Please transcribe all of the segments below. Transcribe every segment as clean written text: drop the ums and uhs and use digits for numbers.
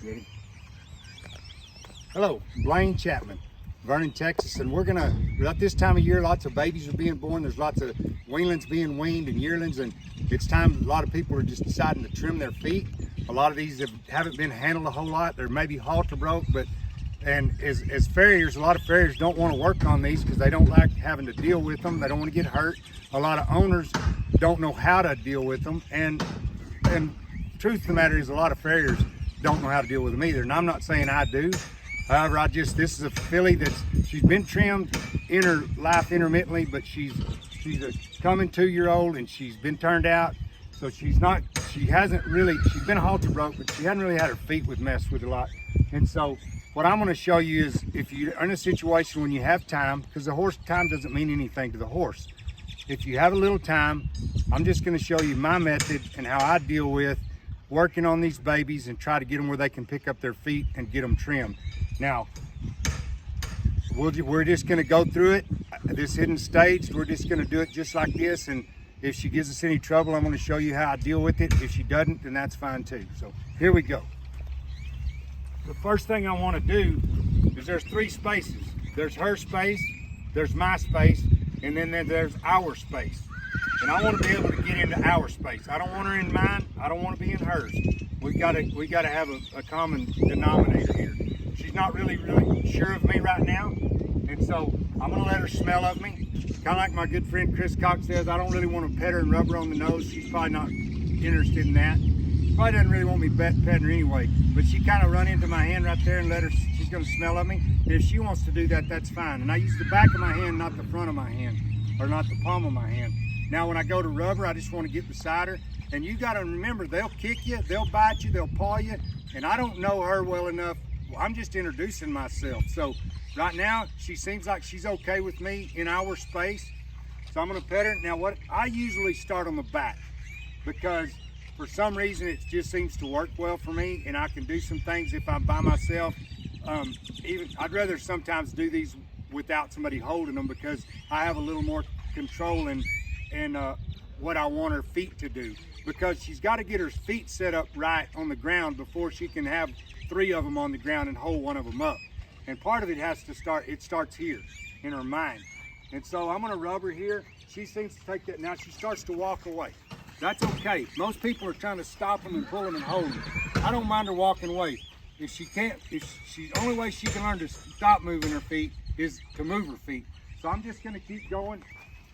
Ready? Hello, Blane Chapman, Vernon, Texas, and we're gonna, about this time of year, lots of babies are being born. There's lots of weanlings being weaned and yearlings, and it's time, a lot of people are just deciding to trim their feet. A lot of these haven't been handled a whole lot. They're maybe halter broke, but, and as farriers, a lot of farriers don't want to work on these because they don't like having to deal with them. They don't want to get hurt. A lot of owners don't know how to deal with them, and truth of the matter is a lot of farriers don't know how to deal with them either, and I'm not saying I do. However, this is a filly she's been trimmed in her life intermittently, but she's a coming 2-year-old, and she's been turned out. So she's been halter broke, but she hasn't really had her feet messed with a lot. And so what I'm gonna show you is, if you're in a situation when you have time, because the horse time doesn't mean anything to the horse. If you have a little time, I'm just gonna show you my method and how I deal with working on these babies and try to get them where they can pick up their feet and get them trimmed. Now, we're just gonna go through it, this hidden stage. We're just gonna do it just like this, and if she gives us any trouble, I'm gonna show you how I deal with it. If she doesn't, then that's fine too. So here we go. The first thing I wanna do is there's 3 spaces. There's her space, there's my space, and then there's our space. And I want to be able to get into our space. I don't want her in mine. I don't want to be in hers. We got to have a common denominator here. She's not really sure of me right now, and so I'm going to let her smell of me. Kind of like my good friend Chris Cox says, I don't really want to pet her and rub her on the nose. She's probably not interested in that. She probably doesn't really want me petting her anyway. But she kind of run into my hand right there and she's going to smell of me. And if she wants to do that, that's fine. And I use the back of my hand, not the front of my hand, or not the palm of my hand. Now, when I go to rub her, I just want to get beside her. And you got to remember, they'll kick you, they'll bite you, they'll paw you. And I don't know her well enough. I'm just introducing myself. So right now, she seems like she's okay with me in our space. So I'm going to pet her. Now, what I usually start on the back, because for some reason it just seems to work well for me, and I can do some things if I'm by myself. I'd rather sometimes do these without somebody holding them, because I have a little more control and what I want her feet to do, because she's got to get her feet set up right on the ground before she can have 3 of them on the ground and hold one of them up. And part of it starts here in her mind. And so I'm going to rub her here. She seems to take that. Now she starts to walk away. That's okay. Most people are trying to stop them and pull them and hold them. I don't mind her walking away. The only way she can learn to stop moving her feet is to move her feet. So I'm just going to keep going.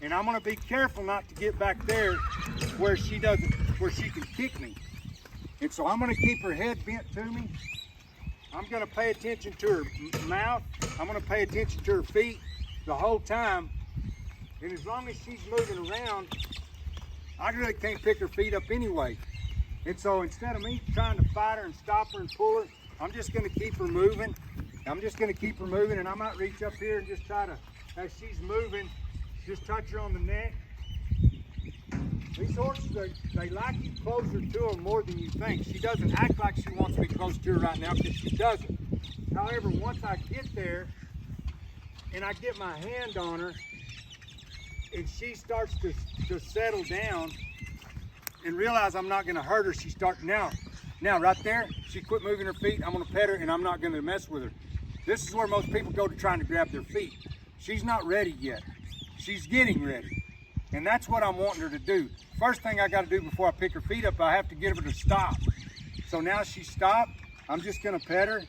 And I'm going to be careful not to get back there where she can kick me. And so I'm going to keep her head bent to me. I'm going to pay attention to her mouth. I'm going to pay attention to her feet the whole time. And as long as she's moving around, I really can't pick her feet up anyway. And so instead of me trying to fight her and stop her and pull her, I'm just going to keep her moving. I'm just going to keep her moving, and I might reach up here and just try to, as she's moving, just touch her on the neck. These horses, they like you closer to them more than you think. She doesn't act like she wants me close to her right now, because she doesn't. However, once I get there and I get my hand on her and she starts to settle down and realize I'm not going to hurt her, she starts now right there, she quit moving her feet. I'm going to pet her, and I'm not going to mess with her. This is where most people go to trying to grab their feet. She's not ready yet. She's getting ready, and that's what I'm wanting her to do. First thing I got to do before I pick her feet up, I have to get her to stop. So now she's stopped. I'm just going to pet her,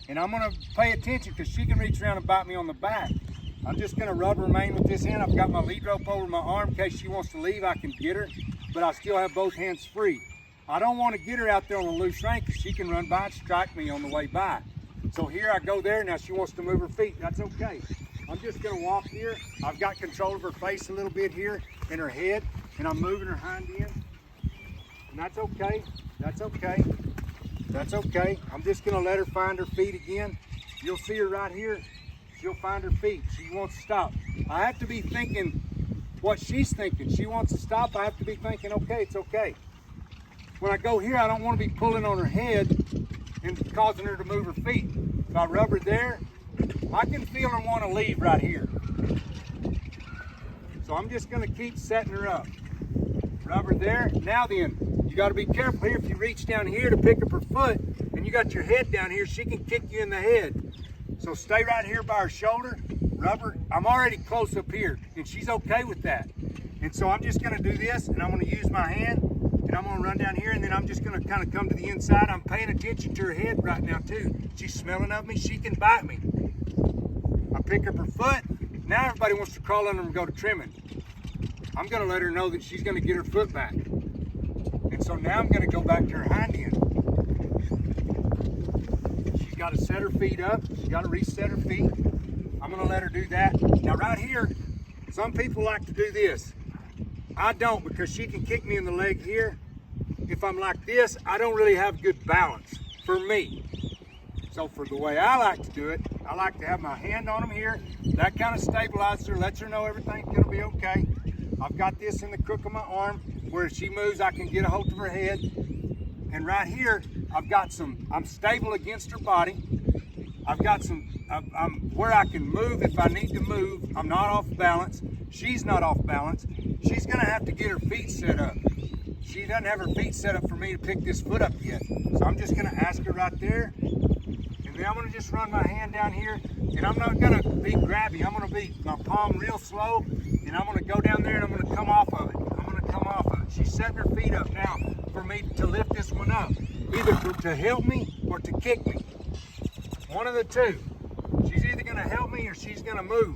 and I'm going to pay attention, because she can reach around and bite me on the back. I'm just going to rub her mane with this hand. I've got my lead rope over my arm in case she wants to leave. I can get her, but I still have both hands free. I don't want to get her out there on a loose rein, because she can run by and strike me on the way by. So here I go there. Now she wants to move her feet. That's okay. I'm just going to walk here. I've got control of her face a little bit here and her head, and I'm moving her hind end. And that's okay. That's okay. That's okay. I'm just going to let her find her feet again. You'll see her right here. She'll find her feet. She wants to stop. I have to be thinking what she's thinking. She wants to stop. I have to be thinking, okay, it's okay. When I go here, I don't want to be pulling on her head and causing her to move her feet. If I rub her there, I can feel her want to leave right here. So I'm just going to keep setting her up. Rub her there. Now then, you got to be careful here. If you reach down here to pick up her foot, and you got your head down here, she can kick you in the head. So stay right here by her shoulder, rub her. I'm already close up here, and she's okay with that. And so I'm just gonna do this, and I'm gonna use my hand, and I'm gonna run down here, and then I'm just gonna kind of come to the inside. I'm paying attention to her head right now too. She's smelling of me, she can bite me. I pick up her foot. Now everybody wants to crawl under and go to trimming. I'm gonna let her know that she's gonna get her foot back. And so now I'm gonna go back to her hind end. She's gotta set her feet up. She's gotta reset her feet. I'm gonna let her do that. Now right here, some people like to do this. I don't, because she can kick me in the leg here. If I'm like this, I don't really have good balance for me. So for the way I like to do it, I like to have my hand on them here. That kind of stabilizes her, lets her know everything's gonna be okay. I've got this in the crook of my arm, where if she moves, I can get a hold of her head. And right here, I've got I'm stable against her body. I've got I'm where I can move if I need to move. I'm not off balance. She's not off balance. She's gonna have to get her feet set up. She doesn't have her feet set up for me to pick this foot up yet. So I'm just gonna ask her right there. And then I'm gonna just run my hand down here, and I'm not gonna be grabby. I'm gonna be my palm real slow, and I'm gonna go down there and I'm gonna come off of it. I'm gonna come off of it. She's setting her feet up now for me to lift this one up, either to help me or to kick me. One of the two. She's either gonna help me or she's gonna move.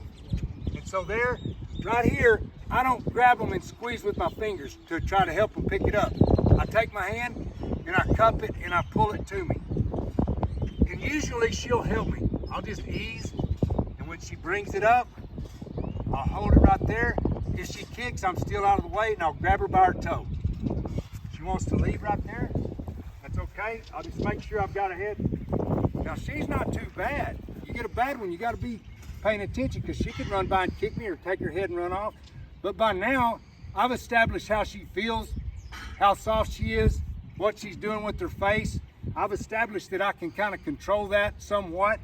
And so there, right here, I don't grab them and squeeze with my fingers to try to help them pick it up. I take my hand and I cup it and I pull it to me. And usually she'll help me. I'll just ease, and when she brings it up, I'll hold it right there. If she kicks, I'm still out of the way, and I'll grab her by her toe. She wants to leave right there, that's okay. I'll just make sure I've got her head. Now she's not too bad. You get a bad one, you gotta be paying attention, because she could run by and kick me or take her head and run off. But by now, I've established how she feels, how soft she is, what she's doing with her face. I've established that I can kind of control that somewhat.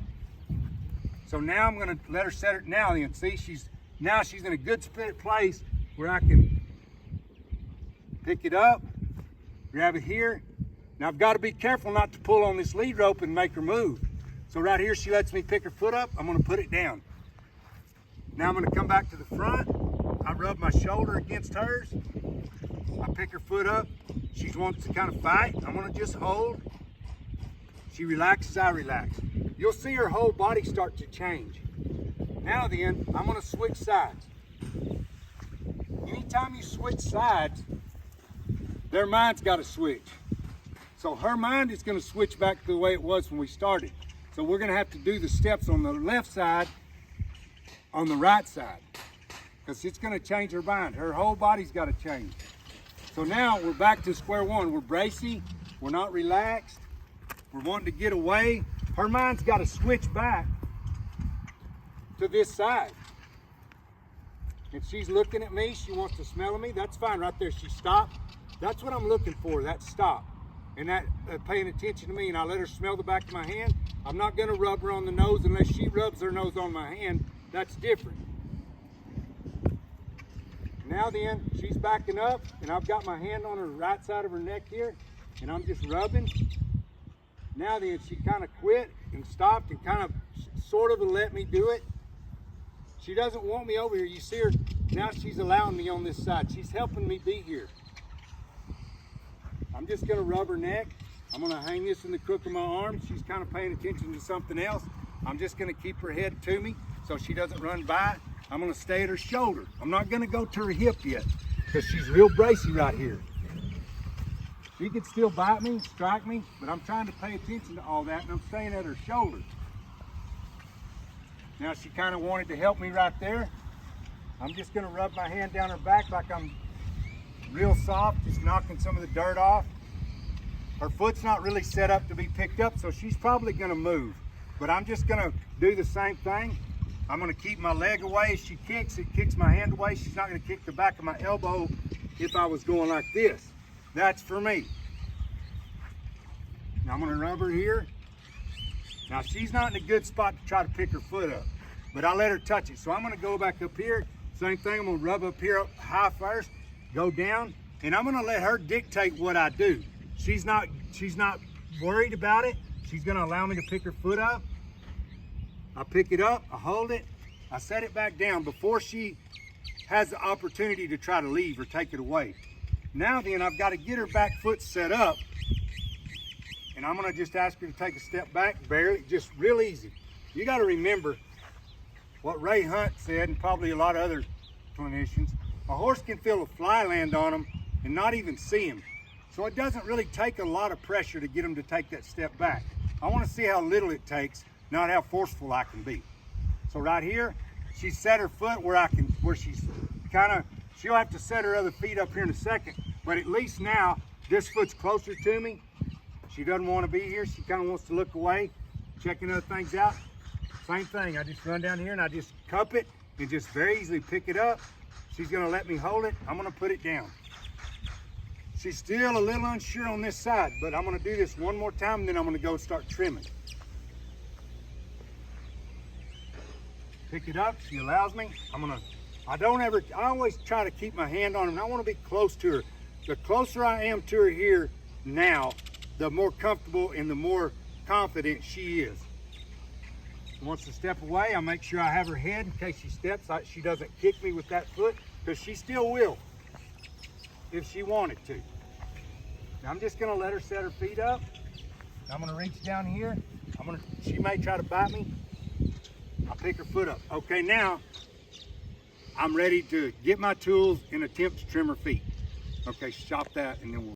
So now I'm gonna let her set it now. And see, she's in a good place where I can pick it up, grab it here. Now I've got to be careful not to pull on this lead rope and make her move. So right here, she lets me pick her foot up. I'm gonna put it down. Now I'm gonna come back to the front. I rub my shoulder against hers. I pick her foot up. She wants to kind of fight. I'm gonna just hold. She relaxes, I relax. You'll see her whole body start to change. Now then, I'm gonna switch sides. Anytime you switch sides, their mind's gotta switch. So her mind is gonna switch back to the way it was when we started. So we're gonna have to do the steps on the left side, on the right side, because it's gonna change her mind. Her whole body's gotta change. So now we're back to square one. We're bracey, we're not relaxed. We're wanting to get away. Her mind's got to switch back to this side. If she's looking at me, she wants to smell of me, that's fine right there. She stopped. That's what I'm looking for, that stop. And that paying attention to me, and I let her smell the back of my hand. I'm not gonna rub her on the nose unless she rubs her nose on my hand. That's different. Now then, she's backing up, and I've got my hand on her right side of her neck here, and I'm just rubbing. Now then, she kind of quit and stopped and kind of sort of let me do it. She doesn't want me over here. You see her, now she's allowing me on this side. She's helping me be here. I'm just gonna rub her neck. I'm gonna hang this in the crook of my arm. She's kind of paying attention to something else. I'm just gonna keep her head to me so she doesn't run by. I'm gonna stay at her shoulder. I'm not gonna go to her hip yet, because she's real bracey right here. She could still bite me, strike me, but I'm trying to pay attention to all that, and I'm staying at her shoulder. Now she kind of wanted to help me right there. I'm just gonna rub my hand down her back like I'm real soft, just knocking some of the dirt off. Her foot's not really set up to be picked up, so she's probably gonna move. But I'm just gonna do the same thing. I'm gonna keep my leg away. If she kicks, it kicks my hand away. She's not gonna kick the back of my elbow if I was going like this. That's for me. Now I'm gonna rub her here. Now she's not in a good spot to try to pick her foot up, but I let her touch it. So I'm gonna go back up here. Same thing, I'm gonna rub up here up high first, go down, and I'm gonna let her dictate what I do. She's not worried about it, she's gonna allow me to pick her foot up. I pick it up, I hold it, I set it back down before she has the opportunity to try to leave or take it away. Now then, I've got to get her back foot set up, and I'm gonna just ask her to take a step back, barely, just real easy. You gotta remember what Ray Hunt said, and probably a lot of other clinicians, a horse can feel a fly land on him and not even see him. So it doesn't really take a lot of pressure to get him to take that step back. I wanna see how little it takes, not how forceful I can be. So right here, she set her foot where she's she'll have to set her other feet up here in a second, but at least now this foot's closer to me. She doesn't want to be here. She kind of wants to look away, checking other things out. Same thing, I just run down here and I just cup it and just very easily pick it up. She's gonna let me hold it. I'm gonna put it down. She's still a little unsure on this side, but I'm gonna do this one more time and then I'm gonna go start trimming. Pick it up, she allows me. I always try to keep my hand on her and I wanna be close to her. The closer I am to her here now, the more comfortable and the more confident she is. She wants to step away, I make sure I have her head in case she steps. She doesn't kick me with that foot, because she still will if she wanted to. Now I'm just gonna let her set her feet up. I'm gonna reach down here. She may try to bite me. I'll pick her foot up. Okay, now I'm ready to get my tools and attempt to trim her feet. Okay, stop that and then we'll